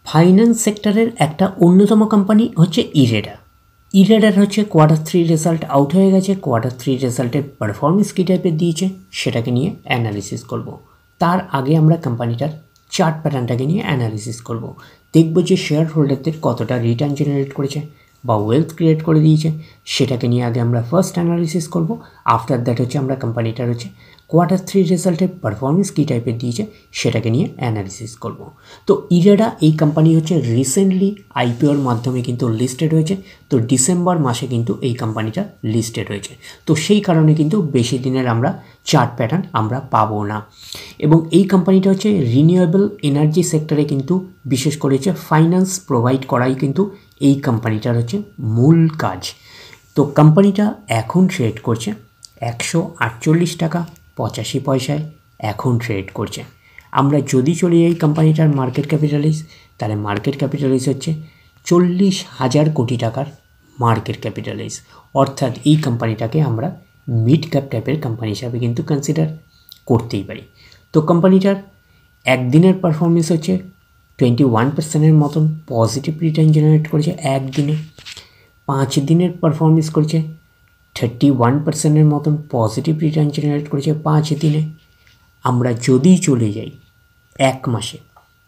Finance সেক্টরের একটা অন্যতম কোম্পানি হচ্ছে ইরেডা। ইরেডার হচ্ছে Q3 রেজাল্ট আউট হয়ে গেছে। Q3 রেজাল্টের পারফরমেন্স কী টাইপের দিয়েছে সেটাকে নিয়ে অ্যানালিসিস করব। তার আগে আমরা কোম্পানিটার চার্ট প্যাটার্নটাকে নিয়ে অ্যানালিসিস করব, দেখব যে শেয়ার হোল্ডারদের কতটা রিটার্ন জেনারেট করেছে বা ওয়েলথ ক্রিয়েট করে দিয়েছে, সেটাকে নিয়ে আগে আমরা ফার্স্ট অ্যানালিসিস করব। আফটার দ্যাট হচ্ছে আমরা কোম্পানিটার হচ্ছে Q3 রেজাল্টের পারফরমেন্স কী টাইপের দিয়েছে সেটাকে নিয়ে অ্যানালিসিস করব। তো ইরেডা এই কোম্পানি হচ্ছে রিসেন্টলি আইপিওর মাধ্যমে কিন্তু লিস্টেড হয়েছে। তো ডিসেম্বর মাসে কিন্তু এই কোম্পানিটা লিস্টেড হয়েছে। তো সেই কারণে কিন্তু বেশি দিনের আমরা চার্ট প্যাটার্ন আমরা পাবো না। এবং এই কোম্পানিটা হচ্ছে রিনিউয়েবল এনার্জি সেক্টরে কিন্তু বিশেষ করে হচ্ছে ফাইন্যান্স প্রোভাইড করাই কিন্তু এই কোম্পানিটার হচ্ছে মূল কাজ। তো কোম্পানিটা এখন ট্রেড করছে 148 টাকা 85 পয়সায় এখন ট্রেড করছে। আমরা যদি চলে যাই কোম্পানিটার মার্কেট ক্যাপিটালাইজ, তাহলে মার্কেট ক্যাপিটালাইজ হচ্ছে 40,000 কোটি টাকার মার্কেট ক্যাপিটালাইজ। অর্থাৎ এই কোম্পানিটাকে আমরা মিড ক্যাপ টাইপের কোম্পানি হিসাবে কিন্তু কনসিডার করতেই পারি। তো কোম্পানিটার একদিনের পারফরমেন্স হচ্ছে 21%-এর মতন পজিটিভ রিটার্ন জেনারেট করেছে একদিনে। 5 দিনের পারফরমেন্স করেছে 31%-এর মতন পজিটিভ রিটার্ন জেনারেট করেছে 5 দিনে। আমরা যদি চলে যাই এক মাসে,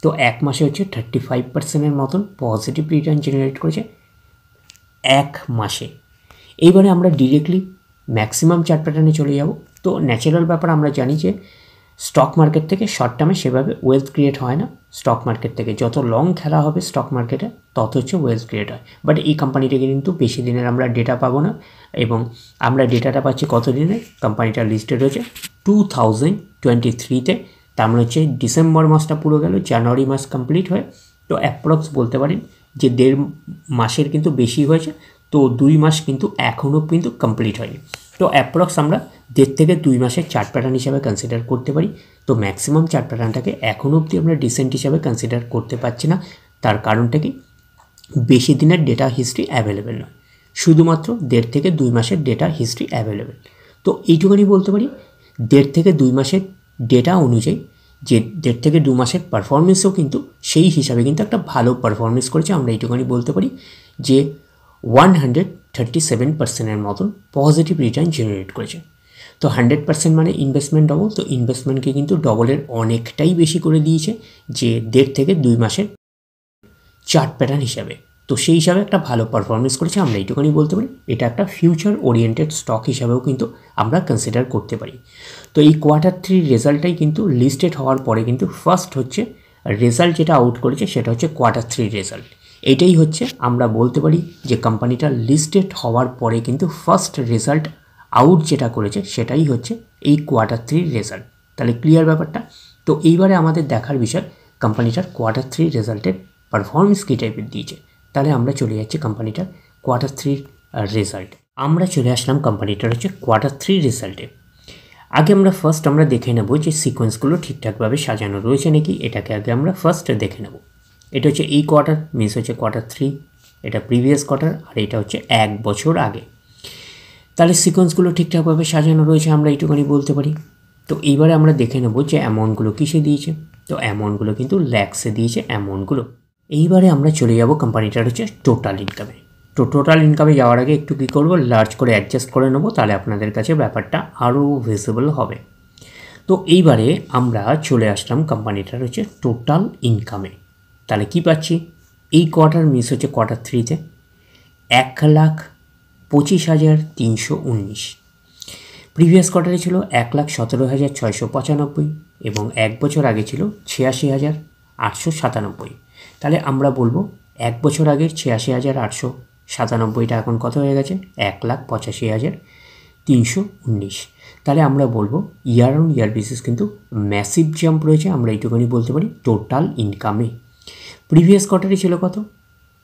তো এক মাসে হচ্ছে 35%-এর মতন পজিটিভ রিটার্ন জেনারেট করেছে এক মাসে। এইবারে আমরা ডিরেক্টলি ম্যাক্সিমাম চার্ট প্যাটার্নে চলে যাব। তো ন্যাচারাল ব্যাপার আমরা জানি যে স্টক মার্কেট থেকে শর্ট টার্মে সেভাবে ওয়েলথ ক্রিয়েট হয় না। স্টক মার্কেট থেকে যত লং খেলা হবে স্টক মার্কেটে তত হচ্ছে ওয়েলথ ক্রিয়েট হয়। বাট এই কোম্পানিটাকে কিন্তু বেশি দিনের আমরা ডেটা পাবো না, এবং আমরা ডেটাটা পাচ্ছি কত দিনে। কোম্পানিটা লিস্টেড হচ্ছে 2023-তে, তার মানে হচ্ছে ডিসেম্বর মাসটা পুরো গেল, জানুয়ারি মাস কমপ্লিট হয়ে। তো অ্যাপ্রক্স বলতে পারেন যে 1.5 মাসের কিন্তু বেশি হয়েছে। তো 2 মাস কিন্তু এখনও কিন্তু কমপ্লিট হয়নি। তো অ্যাপ্রক্স আমরা 1.5 থেকে 2 মাসের চার্ট প্যাটার্ন হিসাবে কনসিডার করতে পারি। তো ম্যাক্সিমাম চার্ট প্যাটার্নটাকে এখনও অবধি আমরা ডিসেন্ট হিসাবে কনসিডার করতে পারছি না। তার কারণটা কি, বেশি দিনের ডেটা হিস্ট্রি অ্যাভেলেবেল নয়, শুধুমাত্র 1.5 থেকে 2 মাসের ডেটা হিস্ট্রি অ্যাভেলেবেল। তো এইটুখানি বলতে পারি 1.5 থেকে 2 মাসের ডেটা অনুযায়ী যে 1.5 থেকে 2 মাসের পারফরমেন্সও কিন্তু সেই হিসাবে কিন্তু একটা ভালো পারফরমেন্স করেছে। আমরা এইটুখানি বলতে পারি যে 137%-এর মতন পজিটিভ রিটার্ন জেনারেট করেছে। তো 100% মানে ইনভেস্টমেন্ট ডবল। তো ইনভেস্টমেন্টকে কিন্তু ডবলের অনেকটাই বেশি করে দিয়েছে যে 1.5 থেকে 2 মাসের চার্ট প্যাটার্ন হিসাবে। তো সেই হিসাবে একটা ভালো পারফরমেন্স করেছে, আমরা এইটুখানি বলতে পারি। এটা একটা ফিউচার ওরিয়েন্টেড স্টক হিসাবেও কিন্তু আমরা কনসিডার করতে পারি। তো এই Q3 রেজাল্টটাই কিন্তু লিস্টেড হওয়ার পরে কিন্তু ফার্স্ট হচ্ছে রেজাল্ট যেটা আউট করেছে সেটা হচ্ছে Q3 রেজাল্ট। এটাই হচ্ছে আমরা বলতে পারি যে কোম্পানিটা লিস্টেড হওয়ার পরে কিন্তু ফার্স্ট রেজাল্ট আউট যেটা করেছে সেটাই হচ্ছে এই Q3 রেজাল্ট। তাহলে ক্লিয়ার ব্যাপারটা। তো এইবারে আমাদের দেখার বিষয় কোম্পানিটার Q3 রেজাল্টের পারফরমেন্স কী টাইপের দিয়েছে। তাহলে আমরা চলে যাচ্ছি কোম্পানিটার Q3 রেজাল্ট। আমরা চলে আসলাম কোম্পানিটার হচ্ছে Q3 রেজাল্টে। আগে আমরা ফার্স্ট আমরা দেখে নেব যে সিকোয়েন্সগুলো ঠিকঠাকভাবে সাজানো রয়েছে নাকি। এটাকে আগে আমরা ফার্স্ট দেখে নেব। এটা হচ্ছে এই কোয়ার্টার, মিনস হচ্ছে Q3, এটা প্রিভিয়াস কোয়ার্টার, আর এটা হচ্ছে 1 বছর আগে। তাহলে সিকোয়েন্সগুলো ঠিকঠাকভাবে সাজানো রয়েছে আমরা এইটুখানি বলতে পারি। তো এইবারে আমরা দেখে নেব যে অ্যামাউন্টগুলো কিসে দিয়েছে। তো অ্যামাউন্টগুলো কিন্তু ল্যাক্সে দিয়েছে অ্যামাউন্টগুলো। এইবারে আমরা চলে যাব কোম্পানিটার হচ্ছে টোটাল ইনকামে। তো টোটাল ইনকামে যাওয়ার আগে একটু কী করবো, লার্জ করে অ্যাডজাস্ট করে নেবো, তাহলে আপনাদের কাছে ব্যাপারটা আরও ভিজিবল হবে। তো এইবারে আমরা চলে আসলাম কোম্পানিটার হচ্ছে টোটাল ইনকামে। তাহলে কি পাচ্ছি, এই কোয়ার্টার মিস হচ্ছে Q3-তে 1,25,319। প্রিভিয়াস কোয়ার্টারে ছিল 1,17,695 এবং 1 বছর আগে ছিল 86,897। তাহলে আমরা বলবো 1 বছর আগের 86,897টা এখন কত হয়ে গেছে, 1,85,319। তাহলে আমরা বলবো ইয়ার অন ইয়ার বেসিস কিন্তু ম্যাসিভ জাম্প রয়েছে, আমরা এইটুকুনি বলতে পারি টোটাল ইনকামে। প্রিভিয়াস কোয়ার্টারে ছিল কত,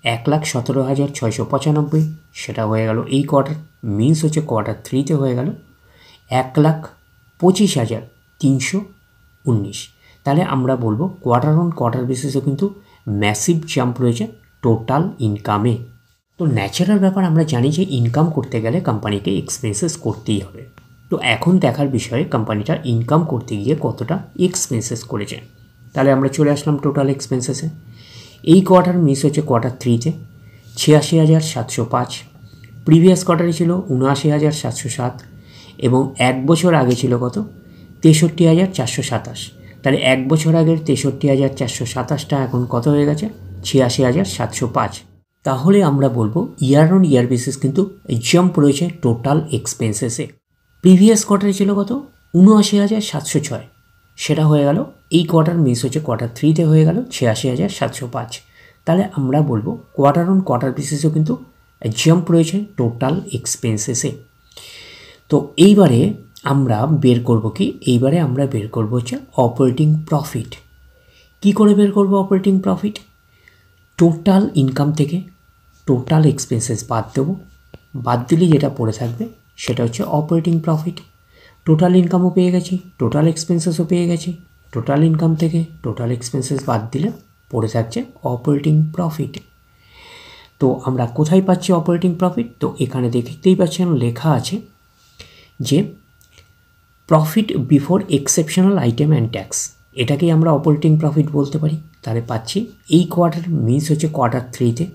1,17,695, সেটা হয়ে গেল এই কোয়ার্টার, মিনস হচ্ছে Q3-তে হয়ে গেল 1,25,319। তাহলে আমরা বলবো কোয়ার্টার অন কোয়ার্টার বেসিসে কিন্তু ম্যাসিভ জাম্প রয়েছে টোটাল ইনকামে। তো ন্যাচারাল ব্যাপার আমরা জানি যে ইনকাম করতে গেলে কোম্পানিকে এক্সপেন্সেস করতেই হবে। তো এখন দেখার বিষয়ে কোম্পানিটা ইনকাম করতে গিয়ে কতটা এক্সপেন্সেস করেছে। তাহলে আমরা চলে আসলাম টোটাল এক্সপেন্সেসে। এই কোয়ার্টার মিস হচ্ছে কোয়ার্টার থ্রিতে 86,705, প্রিভিয়াস কোয়ার্টারে ছিল 79,707 এবং এক বছর আগে ছিল কত 63,427। তাহলে এক বছর আগের 63,427টা এখন কত হয়ে গেছে 86,705। তাহলে আমরা বলবো ইয়ার অন ইয়ার বেসিস কিন্তু জাম্প রয়েছে টোটাল এক্সপেন্সেসে। প্রিভিয়াস কোয়ার্টারে ছিল কত 79,706, সেটা হয়ে গেল এই কোয়ার্টার মিস হচ্ছে কোয়ার্টার থ্রিতে হয়ে গেল 86,705। তাহলে আমরা বলবো কোয়ার্টার অন কোয়ার্টার বেসিসও কিন্তু জাম্প রয়েছে টোটাল এক্সপেন্সেসে। তো এইবারে আমরা বের করব কি, এইবারে আমরা বের করব হচ্ছে অপারেটিং প্রফিট। কি করে বের করব অপারেটিং প্রফিট? টোটাল ইনকাম থেকে টোটাল এক্সপেন্সেস বাদ দেবো, বাদ দিলে যেটা পড়ে থাকবে সেটা হচ্ছে অপারেটিং প্রফিট। টোটাল ইনকামও পেয়ে গেছি, টোটাল এক্সপেন্সেসও পেয়ে গেছি, টোটাল ইনকাম থেকে টোটাল এক্সপেন্সেস বাদ দিলে পড়ে থাকছে অপারেটিং প্রফিট। তো আমরা কোথায় পাচ্ছি অপারেটিং প্রফিট? তো এখানে দেখতেই পাচ্ছেন লেখা আছে যে profit before exceptional item and tax, এটাকেই আমরা অপারেটিং প্রফিট বলতে পারি। তাহলে পাচ্ছি এই কোয়ার্টার মিস হচ্ছে কোয়ার্টার থ্রিতে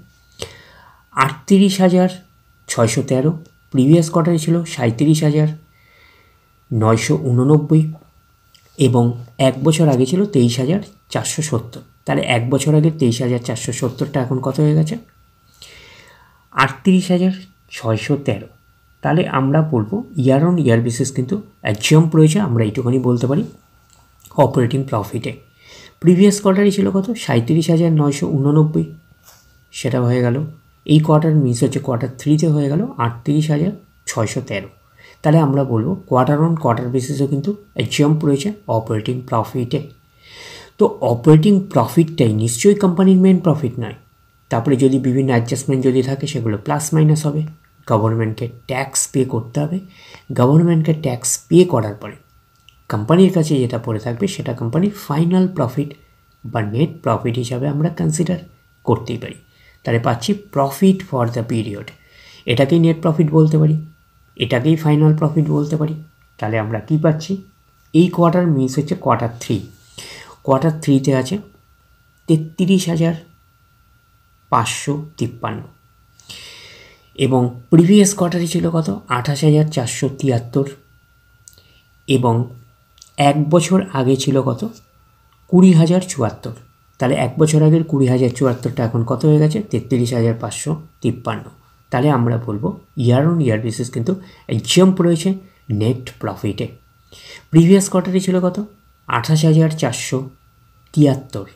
38,613, প্রিভিয়াস কোয়ার্টারে ছিল 37,989 এবং এক বছর আগে ছিল 23,470। তাহলে এক বছর আগে 23,470টা এখন কত হয়ে গেছে 38,613। তাহলে আমরা বলবো ইয়ার অন ইয়ার বেসিস কিন্তু জাম্প রয়েছে, আমরা এইটুখানি বলতে পারি অপারেটিং প্রফিটে। প্রিভিয়াস কোয়ার্টারই ছিল কত 37,989, সেটা হয়ে গেল এই কোয়ার্টার মিস হচ্ছে কোয়ার্টার থ্রিতে হয়ে গেল 38,613। তাহলে আমরা বলবো কোয়ার্টার অন কোয়ার্টার বেসিসও কিন্তু জাম্প রয়েছে অপারেটিং প্রফিটে। তো অপারেটিং প্রফিটটাই নিশ্চয়ই কোম্পানির মেন প্রফিট নয়। তারপরে যদি বিভিন্ন অ্যাডজাস্টমেন্ট যদি থাকে সেগুলো প্লাস মাইনাস হবে, গভর্নমেন্টকে ট্যাক্স পে করতে হবে, গভর্নমেন্টকে ট্যাক্স পে করার পরে কোম্পানির কাছে যেটা পড়ে থাকবে সেটা কোম্পানির ফাইনাল প্রফিট বা নেট প্রফিট হিসাবে আমরা কনসিডার করতেই পারি। তাহলে পাচ্ছি প্রফিট ফর দ্য পিরিয়ড, এটাকেই নেট প্রফিট বলতে পারি, এটাকেই ফাইনাল প্রফিট বলতে পারি। তাহলে আমরা কি পাচ্ছি এই কোয়ার্টার মিস হচ্ছে কোয়ার্টার থ্রি, কোয়ার্টার থ্রিতে আছে 33,553 এবং প্রিভিয়াস কোয়ার্টারে ছিল কত 28,473 এবং এক বছর আগে ছিল কত 20,074। তাহলে এক বছর আগের 20,074টা এখন কত হয়ে গেছে 33,553। তাহলে আমরা বলবো ইয়ার অন ইয়ার বেসিস কিন্তু জাম্প রয়েছে নেট প্রফিটে। প্রিভিয়াস কোয়ার্টারে ছিল কত 28,473,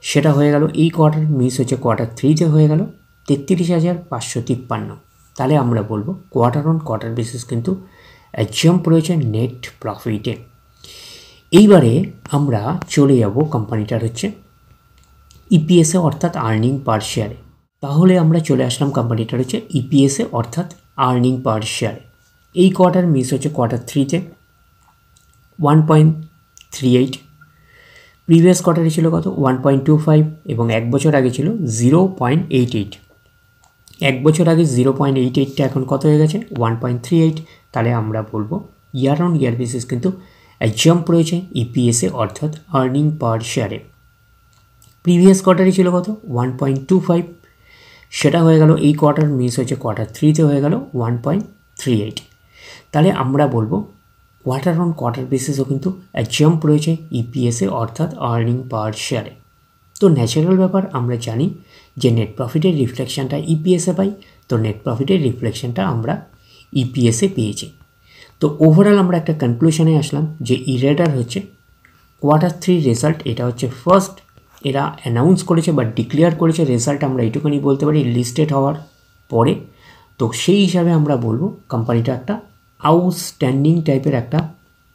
সেটা হয়ে গেল এই কোয়ার্টার মিস হচ্ছে কোয়ার্টার থ্রিতে হয়ে গেল 33,553। তাহলে আমরা বলবো কোয়ার্টার অন কোয়ার্টার বেসিস কিন্তু জাম্প রয়েছে নেট প্রফিটে। এইবারে আমরা চলে যাব কোম্পানিটার হচ্ছে ইপিএসে অর্থাৎ আর্নিং পার শেয়ারে। তাহলে আমরা চলে আসলাম কোম্পানিটার হচ্ছে ইপিএসে অর্থাৎ আর্নিং পার শেয়ারে। এই কোয়ার্টার মিস হচ্ছে কোয়ার্টার থ্রিতে 1.38, প্রিভিয়াস কোয়ার্টারে ছিল কত 1.25 এবং এক বছর আগে ছিল 0.88। এক বছর আগে 0.88টা এখন কত হয়ে গেছে 1.38। তাহলে আমরা বলবো ইয়ার অন ইয়ার বেসিস কিন্তু জাম্প রয়েছে ইপিএসে অর্থাৎ আর্নিং পার শেয়ারে। প্রিভিয়াস কোয়ার্টারে ছিল কত 1.25, সেটা হয়ে গেল এই কোয়ার্টার মিস হয়েছে কোয়ার্টার থ্রিতে হয়ে গেল 1.38। তাহলে আমরা বলবো কোয়ার্টার অন কোয়ার্টার বেসিসও কিন্তু জাম্প রয়েছে ইপিএসে অর্থাৎ আর্নিং পার শেয়ারে। তো ন্যাচারাল ব্যাপার, আমরা জানি যে নেট প্রফিটের রিফ্লেকশানটা ইপিএসে পাই, তো নেট প্রফিটের রিফ্লেকশানটা আমরা ইপিএসে পেয়েছি। তো ওভারঅল আমরা একটা কনক্লুশনে আসলাম যে ইরেডার হচ্ছে কোয়ার্টার থ্রি রেজাল্ট, এটা হচ্ছে ফার্স্ট এরা অ্যানাউন্স করেছে বা ডিক্লেয়ার করেছে রেজাল্ট, আমরা এইটুকুনি বলতে পারি লিস্টেড হওয়ার পরে। তো সেই হিসাবে আমরা বলবো কোম্পানিটা একটা আউটস্ট্যান্ডিং টাইপের একটা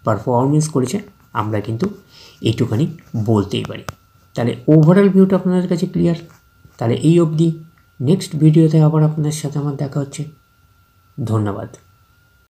পারফরমেন্স করেছে, আমরা কিন্তু এইটুখানি বলতেই পারি। তাহলে ওভারঅল ভিউটা আপনাদের কাছে ক্লিয়ার। তাহলে এই অবধি, নেক্সট ভিডিওতে আবার আপনাদের সাথে আমার দেখা হচ্ছে। ধন্যবাদ।